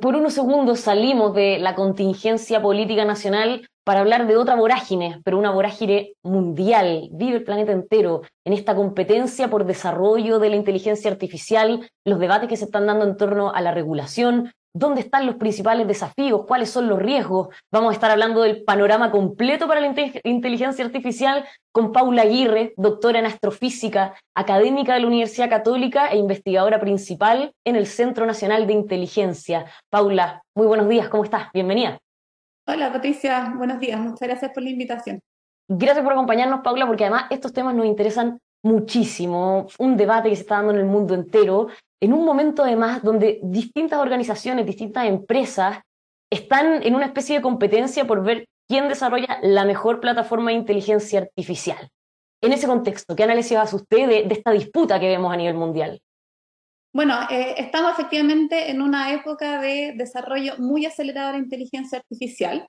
Por unos segundos salimos de la contingencia política nacional para hablar de otra vorágine, pero una vorágine mundial. Vive el planeta entero en esta competencia por desarrollo de la inteligencia artificial, los debates que se están dando en torno a la regulación, dónde están los principales desafíos, cuáles son los riesgos. Vamos a estar hablando del panorama completo para la inteligencia artificial con Paula Aguirre, doctora en astrofísica, académica de la Universidad Católica e investigadora principal en el Centro Nacional de Inteligencia. Paula, muy buenos días, ¿cómo estás? Bienvenida. Hola Patricia, buenos días, muchas gracias por la invitación. Gracias por acompañarnos, Paula, porque además estos temas nos interesan muchísimo. Un debate que se está dando en el mundo entero, en un momento además donde distintas organizaciones, distintas empresas están en una especie de competencia por ver quién desarrolla la mejor plataforma de inteligencia artificial. En ese contexto, ¿qué análisis hace usted de esta disputa que vemos a nivel mundial? Bueno, estamos efectivamente en una época de desarrollo muy acelerado de la inteligencia artificial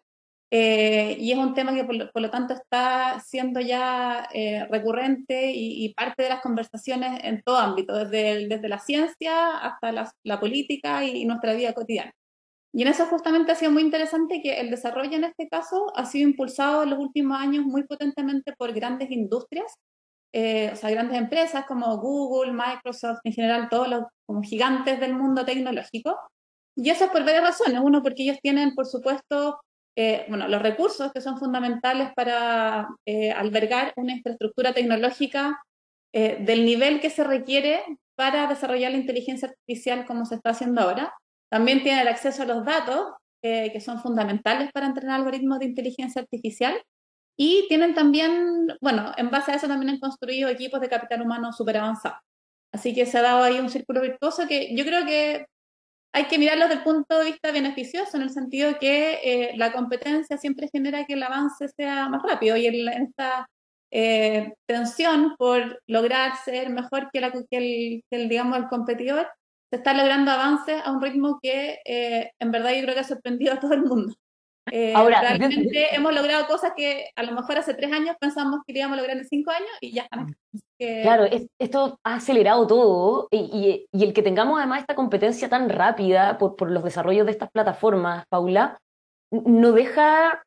y es un tema que por lo tanto está siendo ya recurrente y parte de las conversaciones en todo ámbito, desde la ciencia hasta la política y nuestra vida cotidiana. Y en eso justamente ha sido muy interesante que el desarrollo en este caso ha sido impulsado en los últimos años muy potentemente por grandes industrias, o sea, grandes empresas como Google, Microsoft, en general todos los como gigantes del mundo tecnológico. Y eso es por varias razones. Uno, porque ellos tienen, por supuesto, bueno, los recursos que son fundamentales para albergar una infraestructura tecnológica del nivel que se requiere para desarrollar la inteligencia artificial como se está haciendo ahora. También tienen el acceso a los datos, que son fundamentales para entrenar algoritmos de inteligencia artificial. Y tienen también, bueno, en base a eso también han construido equipos de capital humano súper avanzados. Así que se ha dado ahí un círculo virtuoso que yo creo que hay que mirarlo desde el punto de vista beneficioso, en el sentido que la competencia siempre genera que el avance sea más rápido y en esta tensión por lograr ser mejor digamos, el competidor, se está logrando avances a un ritmo que en verdad yo creo que ha sorprendido a todo el mundo. Ahora, Realmente hemos logrado cosas que a lo mejor hace 3 años pensamos que íbamos a lograr en 5 años y ya están acá. Así que, claro, esto ha acelerado todo y el que tengamos además esta competencia tan rápida por los desarrollos de estas plataformas, Paula, no deja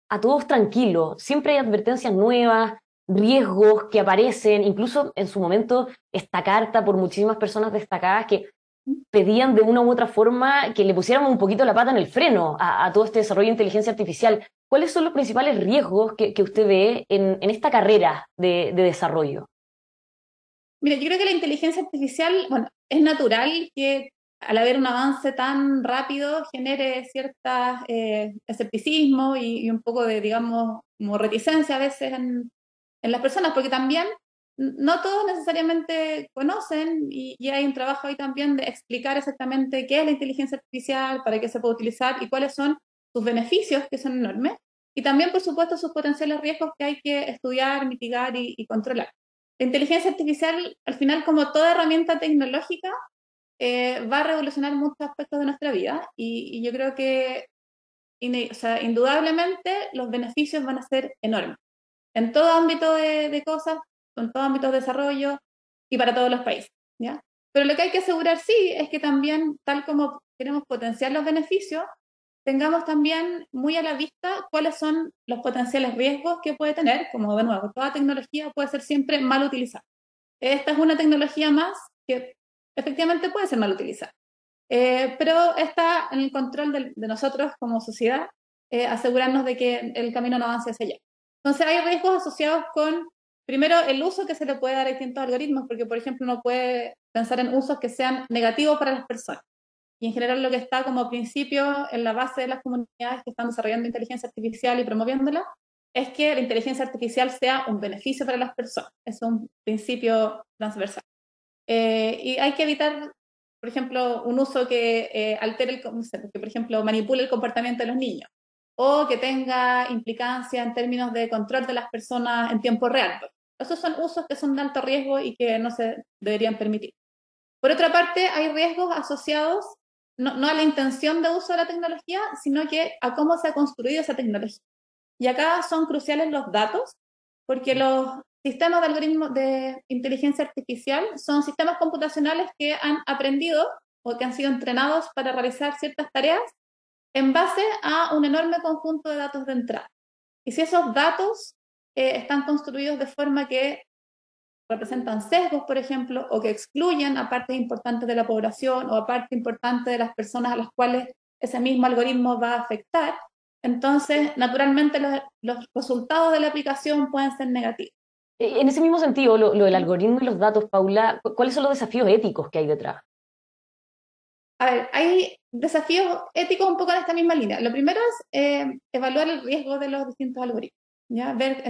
a todos tranquilos. Siempre hay advertencias nuevas, riesgos que aparecen, incluso en su momento esta carta por muchísimas personas destacadas que pedían de una u otra forma que le pusiéramos un poquito la pata en el freno a todo este desarrollo de inteligencia artificial. ¿Cuáles son los principales riesgos que usted ve en esta carrera de desarrollo? mira, yo creo que la inteligencia artificial, bueno, es natural que al haber un avance tan rápido genere cierta escepticismo y un poco de, digamos, como reticencia a veces en las personas, porque también no todos necesariamente conocen y hay un trabajo ahí también de explicar exactamente qué es la inteligencia artificial, para qué se puede utilizar y cuáles son sus beneficios, que son enormes, y también, por supuesto, sus potenciales riesgos que hay que estudiar, mitigar y controlar. La inteligencia artificial, al final, como toda herramienta tecnológica, va a revolucionar muchos aspectos de nuestra vida y yo creo que o sea, indudablemente los beneficios van a ser enormes en todo ámbito de cosas, en todo ámbito de desarrollo y para todos los países, ¿ya? Pero lo que hay que asegurar sí es que también, tal como queremos potenciar los beneficios, tengamos también muy a la vista cuáles son los potenciales riesgos que puede tener, como de nuevo, toda tecnología puede ser siempre mal utilizada. Esta es una tecnología más que efectivamente puede ser mal utilizada, pero está en el control de nosotros como sociedad, asegurarnos de que el camino no avance hacia allá. Entonces hay riesgos asociados con, primero, el uso que se le puede dar a distintos algoritmos, porque por ejemplo uno puede pensar en usos que sean negativos para las personas. Y en general lo que está como principio en la base de las comunidades que están desarrollando inteligencia artificial y promoviéndola es que la inteligencia artificial sea un beneficio para las personas. Es un principio transversal. Y hay que evitar, por ejemplo, un uso que altere, no sé, que por ejemplo manipule el comportamiento de los niños o que tenga implicancia en términos de control de las personas en tiempo real. Esos son usos que son de alto riesgo y que no se deberían permitir. Por otra parte, hay riesgos asociados no a la intención de uso de la tecnología, sino que a cómo se ha construido esa tecnología. Y acá son cruciales los datos, porque los sistemas de algoritmos de inteligencia artificial son sistemas computacionales que han aprendido o que han sido entrenados para realizar ciertas tareas en base a un enorme conjunto de datos de entrada. Y si esos datos están construidos de forma que representan sesgos, por ejemplo, o que excluyen a partes importantes de la población o a partes importantes de las personas a las cuales ese mismo algoritmo va a afectar, entonces, naturalmente, los resultados de la aplicación pueden ser negativos. En ese mismo sentido, lo del algoritmo y los datos, Paula, ¿cuáles son los desafíos éticos que hay detrás? A ver, hay desafíos éticos un poco en esta misma línea. Lo primero es evaluar el riesgo de los distintos algoritmos. ¿Ya? Ver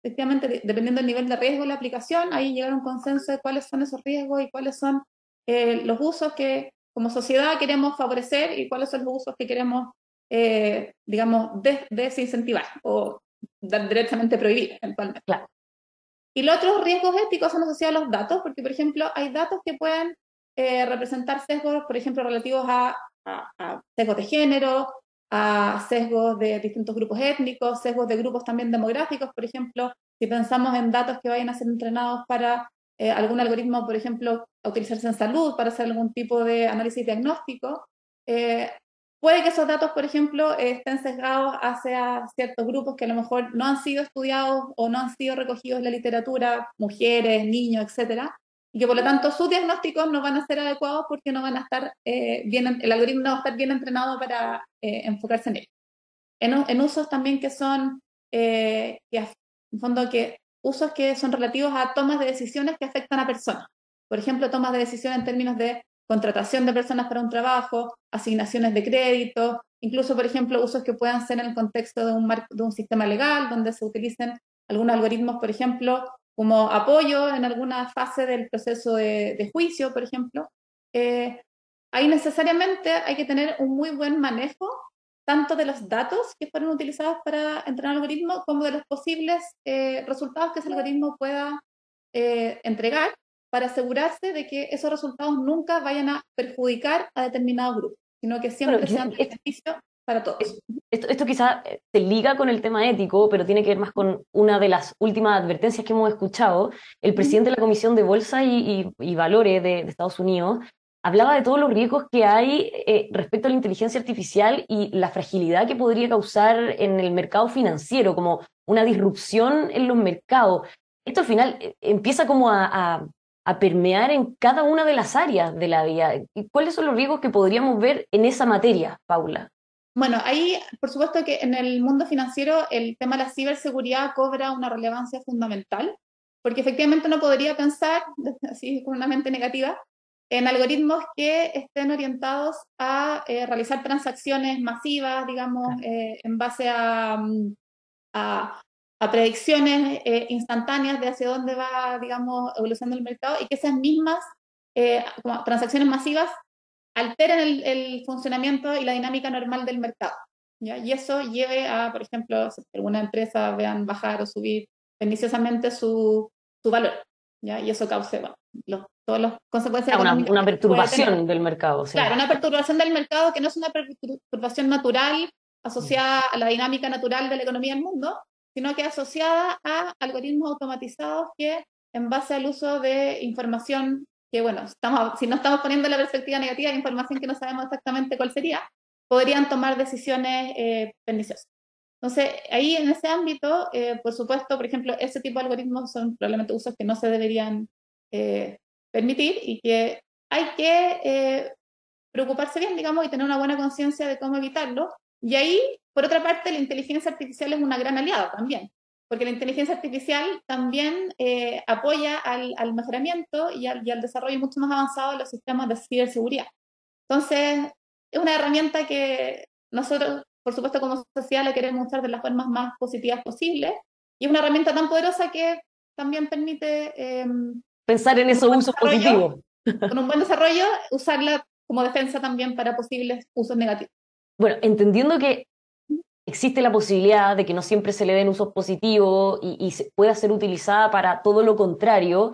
efectivamente, dependiendo del nivel de riesgo de la aplicación, ahí llegar a un consenso de cuáles son esos riesgos y cuáles son los usos que como sociedad queremos favorecer y cuáles son los usos que queremos, digamos, desincentivar o directamente prohibir eventualmente. Claro. Y los otros riesgos éticos son asociados a los datos, porque, por ejemplo, hay datos que pueden representar sesgos, por ejemplo, relativos a sesgos de género, a sesgos de distintos grupos étnicos, sesgos de grupos también demográficos, por ejemplo, si pensamos en datos que vayan a ser entrenados para algún algoritmo, por ejemplo, a utilizarse en salud para hacer algún tipo de análisis diagnóstico, eh, puede que esos datos, por ejemplo, estén sesgados hacia ciertos grupos que a lo mejor no han sido estudiados o no han sido recogidos en la literatura, mujeres, niños, etcétera, y que por lo tanto sus diagnósticos no van a ser adecuados porque no van a estar el algoritmo no va a estar bien entrenado para enfocarse en ello. En usos también que son, en fondo, usos que son relativos a tomas de decisiones que afectan a personas. Por ejemplo, tomas de decisiones en términos de contratación de personas para un trabajo, asignaciones de crédito, incluso, por ejemplo, usos que puedan ser en el contexto de un sistema legal, donde se utilicen algunos algoritmos, por ejemplo, como apoyo en alguna fase del proceso de juicio, por ejemplo. Ahí necesariamente hay que tener un muy buen manejo tanto de los datos que fueron utilizados para entrenar el algoritmo como de los posibles resultados que ese algoritmo pueda entregar para asegurarse de que esos resultados nunca vayan a perjudicar a determinados grupos, sino que Bueno, siempre sean de beneficio para todos. esto quizá se liga con el tema ético, pero tiene que ver más con una de las últimas advertencias que hemos escuchado. El presidente de la Comisión de Bolsa y Valores de Estados Unidos hablaba de todos los riesgos que hay respecto a la inteligencia artificial y la fragilidad que podría causar en el mercado financiero, como una disrupción en los mercados. Esto al final empieza como a permear en cada una de las áreas de la vida. ¿Cuáles son los riesgos que podríamos ver en esa materia, Paula? Bueno, ahí, por supuesto que en el mundo financiero el tema de la ciberseguridad cobra una relevancia fundamental, porque efectivamente uno podría pensar, así con una mente negativa, en algoritmos que estén orientados a realizar transacciones masivas, digamos, en base a, a predicciones instantáneas de hacia dónde va, digamos, evolucionando el mercado y que esas mismas como transacciones masivas alteren el funcionamiento y la dinámica normal del mercado. ¿Ya? Y eso lleve a, por ejemplo, si alguna empresa vean bajar o subir perniciosamente su valor. ¿Ya? Y eso cause bueno, todas las consecuencias económicas Una que puede tener. perturbación del mercado, sí. Claro, una perturbación del mercado que no es una perturbación natural asociada a la dinámica natural de la economía del mundo, sino que asociada a algoritmos automatizados que, en base al uso de información que, bueno, si no estamos poniendo la perspectiva negativa de información que no sabemos exactamente cuál sería, podrían tomar decisiones perniciosas. Entonces, ahí en ese ámbito, por supuesto, por ejemplo, ese tipo de algoritmos son probablemente usos que no se deberían permitir y que hay que preocuparse bien, digamos, y tener una buena conciencia de cómo evitarlo. Y ahí, por otra parte, la inteligencia artificial es una gran aliada también, porque la inteligencia artificial también apoya al mejoramiento y al desarrollo mucho más avanzado de los sistemas de ciberseguridad. Entonces, es una herramienta que nosotros, por supuesto, como sociedad la queremos usar de las formas más positivas posibles, y es una herramienta tan poderosa que también permite Pensar en esos usos positivos. con un buen desarrollo, usarla como defensa también para posibles usos negativos. Bueno, entendiendo que existe la posibilidad de que no siempre se le den usos positivos y pueda ser utilizada para todo lo contrario,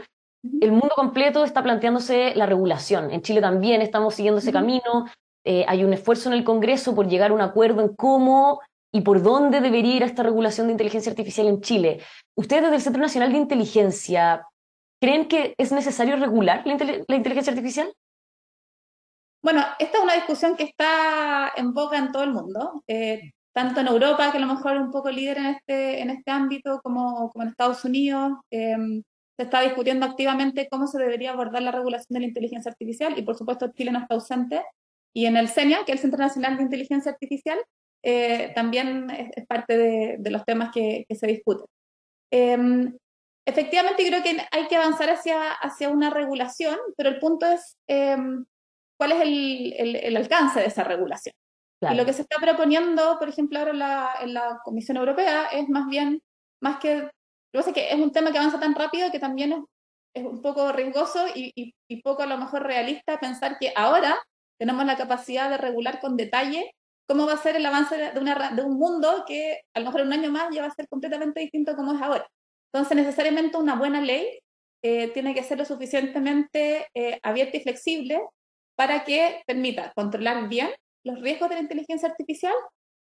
el mundo completo está planteándose la regulación. En Chile también estamos siguiendo ese camino. Hay un esfuerzo en el Congreso por llegar a un acuerdo en cómo y por dónde debería ir esta regulación de inteligencia artificial en Chile. ¿Ustedes desde el Centro Nacional de Inteligencia creen que es necesario regular la inteligencia artificial? Bueno, esta es una discusión que está en boga en todo el mundo, tanto en Europa, que a lo mejor es un poco líder en este ámbito, como en Estados Unidos. Se está discutiendo activamente cómo se debería abordar la regulación de la inteligencia artificial y por supuesto Chile no está ausente. Y en el CENIA, que es el Centro Nacional de Inteligencia Artificial, también es parte de los temas que se discuten. Eh, Efectivamente, creo que hay que avanzar hacia una regulación, pero el punto es cuál es el alcance de esa regulación. Y lo Claro. que se está proponiendo, por ejemplo, ahora en la Comisión Europea, es más bien, más que, lo que pasa es que es un tema que avanza tan rápido que también es un poco riesgoso y poco a lo mejor realista pensar que ahora tenemos la capacidad de regular con detalle cómo va a ser el avance de un mundo que a lo mejor en un año más ya va a ser completamente distinto a como es ahora. Entonces, necesariamente una buena ley tiene que ser lo suficientemente abierta y flexible para que permita controlar bien los riesgos de la inteligencia artificial,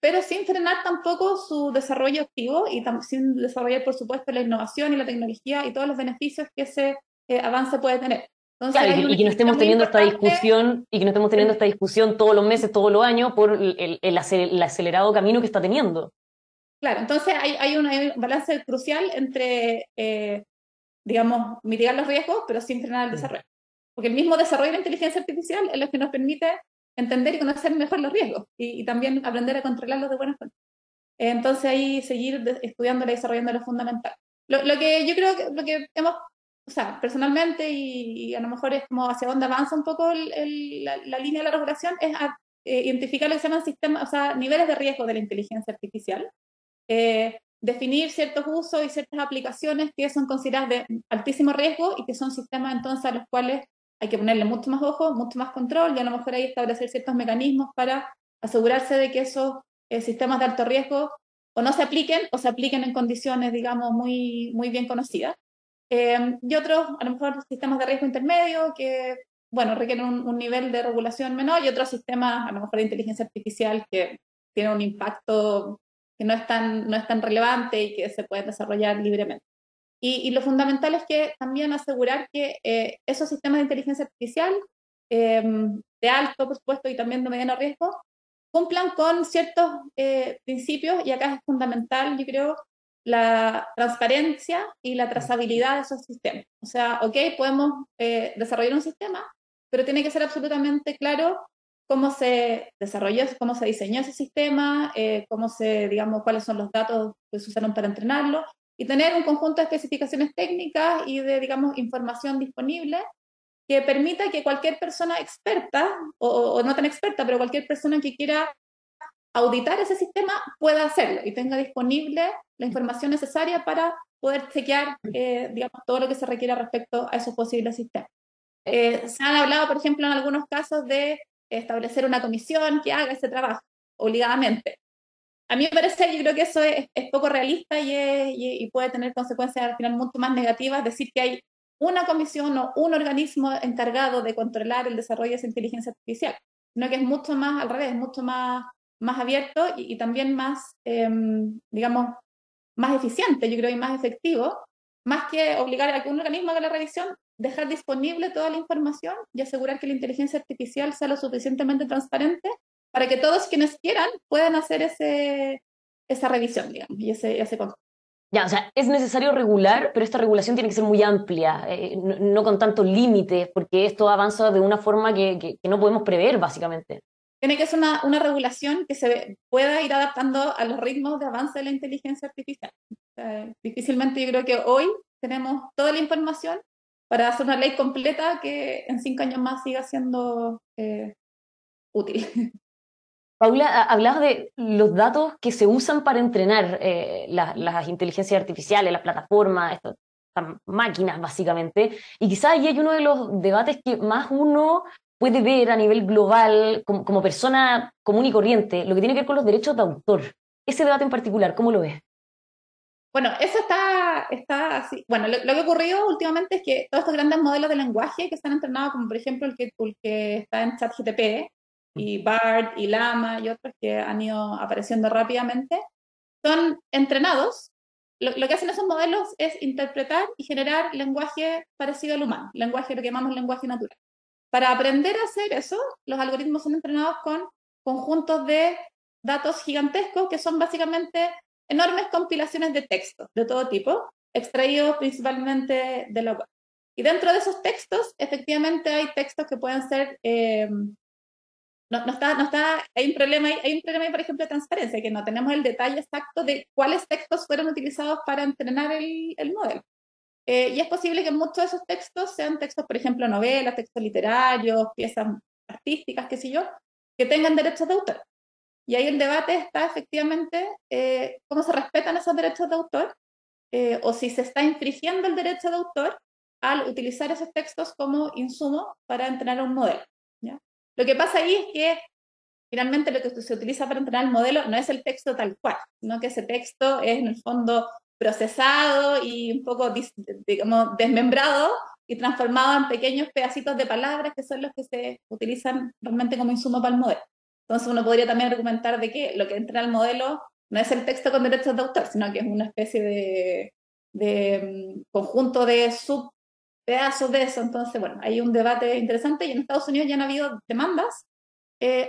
pero sin frenar tampoco su desarrollo activo y sin desarrollar, por supuesto, la innovación y la tecnología y todos los beneficios que ese avance puede tener. Entonces, Claro, hay un y que no equilibrio estemos muy teniendo esta importante. discusión, y que no estemos teniendo esta discusión todos los meses, todos los años, por el acelerado camino que está teniendo. Claro, entonces hay un balance crucial entre, digamos, mitigar los riesgos, pero sin frenar el Mm. desarrollo. Porque el mismo desarrollo de la inteligencia artificial es lo que nos permite entender y conocer mejor los riesgos y también aprender a controlarlos de buena forma. Entonces ahí seguir estudiándola y desarrollando lo fundamental. Lo que yo creo que lo que hemos, o sea, personalmente y a lo mejor es como hacia dónde avanza un poco la línea de la regulación, es identificar lo que se llaman sistemas, o sea, niveles de riesgo de la inteligencia artificial, definir ciertos usos y ciertas aplicaciones que son consideradas de altísimo riesgo y que son sistemas entonces a los cuales hay que ponerle mucho más ojo, mucho más control y a lo mejor ahí establecer ciertos mecanismos para asegurarse de que esos sistemas de alto riesgo o no se apliquen o se apliquen en condiciones, digamos, muy bien conocidas. Y otros, a lo mejor, sistemas de riesgo intermedio que, bueno, requieren un nivel de regulación menor y otros sistemas, a lo mejor, de inteligencia artificial que tienen un impacto que no es tan relevante y que se pueden desarrollar libremente. Y lo fundamental es que también asegurar que esos sistemas de inteligencia artificial eh, de alto, por supuesto, y también de mediano riesgo, cumplan con ciertos principios, y acá es fundamental, yo creo, la transparencia y la trazabilidad de esos sistemas. O sea, ok, podemos desarrollar un sistema, pero tiene que ser absolutamente claro cómo se desarrolló, cómo se diseñó ese sistema, digamos, cuáles son los datos que se usaron para entrenarlo, y tener un conjunto de especificaciones técnicas y de, digamos, información disponible que permita que cualquier persona experta, o no tan experta, pero cualquier persona que quiera auditar ese sistema pueda hacerlo y tenga disponible la información necesaria para poder chequear, digamos, todo lo que se requiera respecto a esos posibles sistemas. Eh, Se han hablado, por ejemplo, en algunos casos de establecer una comisión que haga ese trabajo obligadamente. A mí me parece, yo creo que eso es poco realista y puede tener consecuencias al final mucho más negativas, decir que hay una comisión o un organismo encargado de controlar el desarrollo de esa inteligencia artificial, sino que es mucho más al revés, mucho más abierto y también más, digamos, más eficiente, yo creo, y más efectivo, más que obligar a que un organismo haga la revisión, dejar disponible toda la información y asegurar que la inteligencia artificial sea lo suficientemente transparente para que todos quienes quieran puedan hacer esa revisión, digamos, y ese control. ya, o sea, es necesario regular, pero esta regulación tiene que ser muy amplia, no con tantos límites, porque esto avanza de una forma que no podemos prever, básicamente. Tiene que ser una regulación que se pueda ir adaptando a los ritmos de avance de la inteligencia artificial. Difícilmente yo creo que hoy tenemos toda la información para hacer una ley completa que en 5 años más siga siendo útil. Paula, hablabas de los datos que se usan para entrenar las inteligencias artificiales, las plataformas, estas máquinas, básicamente, y quizás ahí hay uno de los debates que más uno puede ver a nivel global como persona común y corriente, lo que tiene que ver con los derechos de autor. Ese debate en particular, ¿cómo lo ves? Bueno, eso está así. Bueno, lo que ha ocurrido últimamente es que todos estos grandes modelos de lenguaje que están entrenados, como por ejemplo el que está en ChatGPT, y BARD, y Llama, y otros que han ido apareciendo rápidamente, son entrenados. Lo que hacen esos modelos es interpretar y generar lenguaje parecido al humano, lenguaje, lo que llamamos lenguaje natural. Para aprender a hacer eso, los algoritmos son entrenados con conjuntos de datos gigantescos que son básicamente enormes compilaciones de textos de todo tipo, extraídos principalmente de la web. Y dentro de esos textos, efectivamente hay textos que pueden ser hay un problema ahí, por ejemplo, de transparencia, que no tenemos el detalle exacto de cuáles textos fueron utilizados para entrenar el modelo. Y es posible que muchos de esos textos sean textos, por ejemplo, novelas, textos literarios, piezas artísticas, qué sé yo, que tengan derechos de autor. Y ahí el debate está efectivamente cómo se respetan esos derechos de autor o si se está infringiendo el derecho de autor al utilizar esos textos como insumo para entrenar un modelo. ¿Ya? Lo que pasa ahí es que finalmente lo que se utiliza para entrenar el modelo no es el texto tal cual, sino que ese texto es en el fondo procesado y un poco, digamos, desmembrado y transformado en pequeños pedacitos de palabras que son los que se utilizan realmente como insumo para el modelo. Entonces uno podría también argumentar de que lo que entrena el modelo no es el texto con derechos de autor, sino que es una especie de conjunto de subpedazos de eso. Entonces, bueno, hay un debate interesante y en Estados Unidos ya han habido demandas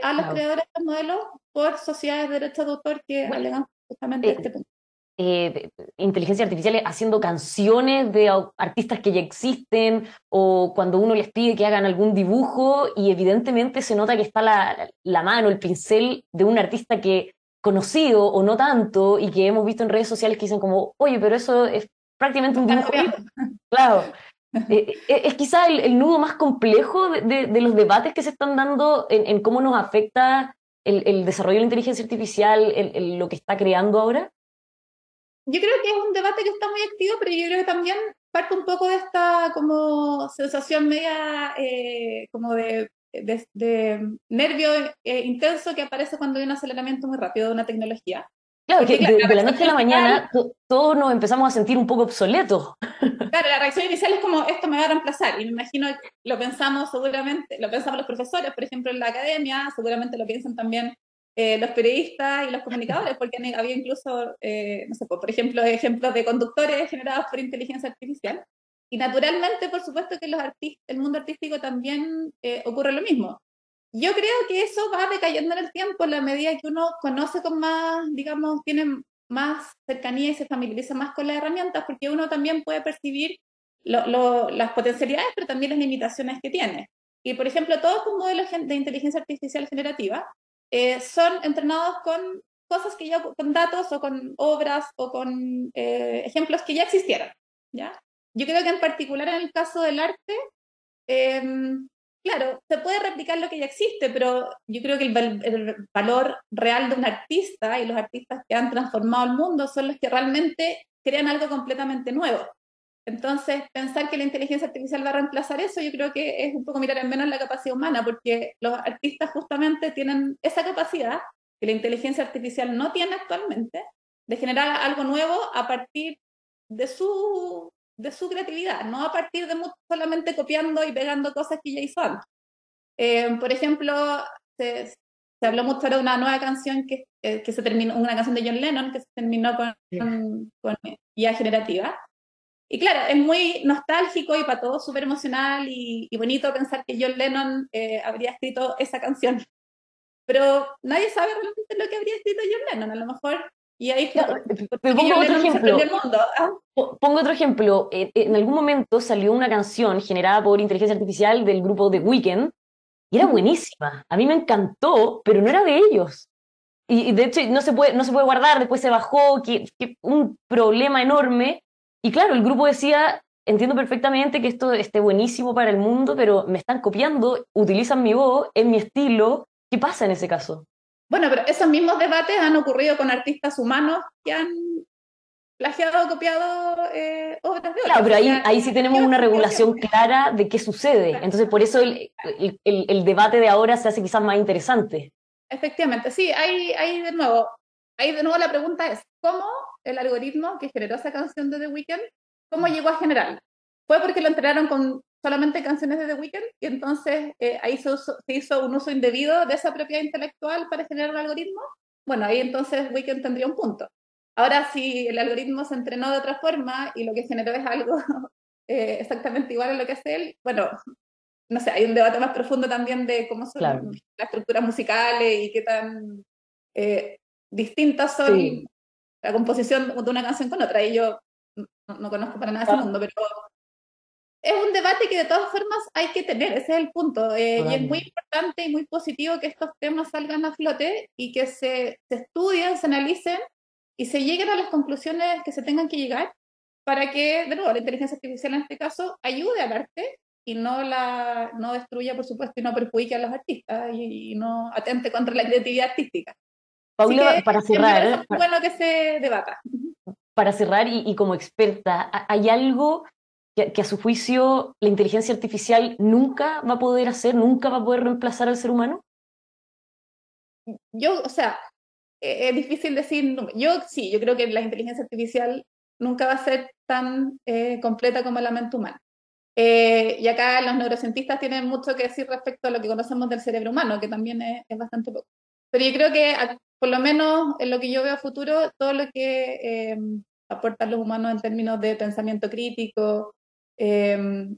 a los Claro. creadores de modelos por sociedades de derechos de autor que Bueno, alegan justamente eh, este punto. inteligencia artificial haciendo canciones de artistas que ya existen, o cuando uno les pide que hagan algún dibujo y evidentemente se nota que está la mano, el pincel de un artista que conocido o no tanto y que hemos visto en redes sociales que dicen como, oye, pero eso es prácticamente Me un están dibujo mío. copiando. Claro. Es quizá el nudo más complejo de los debates que se están dando en cómo nos afecta el desarrollo de la inteligencia artificial, lo que está creando ahora. Yo creo que es un debate que está muy activo, pero yo creo que también parte un poco de esta como sensación media como de nervio intenso que aparece cuando hay un aceleramiento muy rápido de una tecnología. Claro, que Porque claro, la de la noche a reacción la inicial, mañana todos nos empezamos a sentir un poco obsoletos. claro, la reacción inicial es como esto me va a reemplazar. Y me imagino que lo pensamos seguramente, lo pensamos los profesores, por ejemplo, en la academia, seguramente lo piensan también los periodistas y los comunicadores, porque había incluso, no sé, por ejemplo, ejemplos de conductores generados por inteligencia artificial. Y naturalmente, por supuesto que los artistas, el mundo artístico también ocurre lo mismo. Yo creo que eso va decayendo en el tiempo en la medida que uno conoce con más, digamos, tiene más cercanía y se familiariza más con las herramientas, porque uno también puede percibir las potencialidades, pero también las limitaciones que tiene. Y, por ejemplo, todos los modelos de inteligencia artificial generativa son entrenados con cosas que ya, con datos o con obras o con ejemplos que ya existieron. ¿Ya? Yo creo que en particular en el caso del arte, eh, claro, se puede replicar lo que ya existe, pero yo creo que el valor real de un artista y los artistas que han transformado el mundo son los que realmente crean algo completamente nuevo. Entonces, pensar que la inteligencia artificial va a reemplazar eso, yo creo que es un poco mirar en menos la capacidad humana, porque los artistas justamente tienen esa capacidad que la inteligencia artificial no tiene actualmente, de generar algo nuevo a partir de su creatividad, no a partir de solamente copiando y pegando cosas que ya hizo antes. Por ejemplo, se habló mucho ahora de una nueva canción que se terminó, una canción de John Lennon que se terminó con IA generativa. Y claro, es muy nostálgico y para todo súper emocional y bonito pensar que John Lennon habría escrito esa canción. Pero nadie sabe realmente lo que habría escrito John Lennon, a lo mejor. Y ahí fue Claro, porque pero pongo John otro Lennon sorprendió al ejemplo. mundo. ¿Ah? Pongo otro ejemplo. En algún momento salió una canción generada por inteligencia artificial del grupo The Weeknd y era Ujú. buenísima. A mí me encantó, pero no era de ellos. Y de hecho no se puede guardar, después se bajó, que un problema enorme. Y claro, el grupo decía, entiendo perfectamente que esto esté buenísimo para el mundo, pero me están copiando, utilizan mi voz, es mi estilo. ¿Qué pasa en ese caso? Bueno, pero esos mismos debates han ocurrido con artistas humanos que han plagiado o copiado obras de Claro, otros. pero O ahí sea, sí tenemos ha una existido regulación siempre. clara de qué sucede. Claro. Entonces, por eso el debate de ahora se hace quizás más interesante. Efectivamente, sí, ahí de nuevo la pregunta es, ¿cómo el algoritmo que generó esa canción de The Weeknd, cómo llegó a generarla? ¿Fue porque lo entrenaron con solamente canciones de The Weeknd y entonces ahí se hizo un uso indebido de esa propiedad intelectual para generar un algoritmo? Bueno, ahí entonces Weeknd tendría un punto. Ahora, si el algoritmo se entrenó de otra forma y lo que generó es algo exactamente igual a lo que hace él, bueno, no sé, hay un debate más profundo también de cómo son Claro. las estructuras musicales y qué tan eh, distintas son Sí. la composición de una canción con otra. Y yo no conozco para nada ese Ah, mundo, pero es un debate que de todas formas hay que tener, ese es el punto. Y es muy totalmente. importante y muy positivo que estos temas salgan a flote y que se estudien, se analicen y se lleguen a las conclusiones que se tengan que llegar para que, de nuevo, la inteligencia artificial en este caso ayude al arte y no destruya, por supuesto, y no perjudique a los artistas y no atente contra la creatividad artística. Así que Paula, me parece muy bueno que se debata. para cerrar y como experta, ¿hay algo que a su juicio la inteligencia artificial nunca va a poder hacer, nunca va a poder reemplazar al ser humano? Yo, o sea, es difícil decir, yo sí, yo creo que la inteligencia artificial nunca va a ser tan completa como la mente humana. Y acá los neurocientistas tienen mucho que decir respecto a lo que conocemos del cerebro humano, que también es bastante poco. Pero yo creo que, por lo menos en lo que yo veo a futuro, todo lo que aportan los humanos en términos de pensamiento crítico,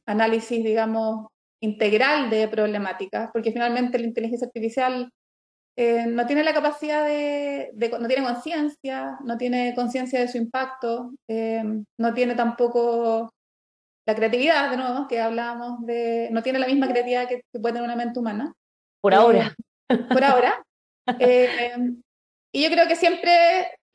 análisis, digamos, integral de problemáticas, porque finalmente la inteligencia artificial no tiene la capacidad no tiene conciencia, no tiene conciencia de su impacto, no tiene tampoco la creatividad, de nuevo, que hablábamos no tiene la misma creatividad que puede tener una mente humana, Por eh, ahora. por ahora. Eh, y yo creo que siempre,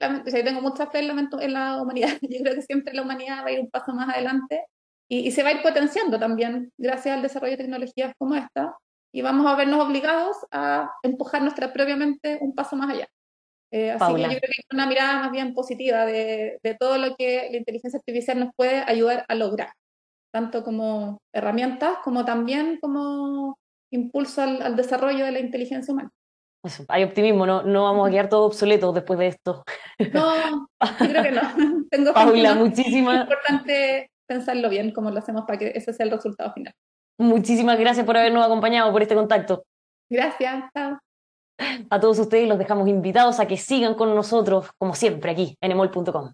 o sea, yo tengo mucha fe en la humanidad, yo creo que siempre la humanidad va a ir un paso más adelante y se va a ir potenciando también gracias al desarrollo de tecnologías como esta y vamos a vernos obligados a empujar nuestra propia mente un paso más allá. Así que yo Paula, creo que es una mirada más bien positiva de todo lo que la inteligencia artificial nos puede ayudar a lograr, tanto como herramientas como también como impulso al desarrollo de la inteligencia humana. eso, hay optimismo, no, no vamos a quedar todos obsoletos después de esto. No, yo creo que no. Tengo fe en que Paula, no. Es muchísimas, importante pensarlo bien, cómo lo hacemos para que ese sea el resultado final. muchísimas gracias por habernos acompañado, por este contacto. Gracias, chao. A todos ustedes los dejamos invitados a que sigan con nosotros, como siempre, aquí en emol.com.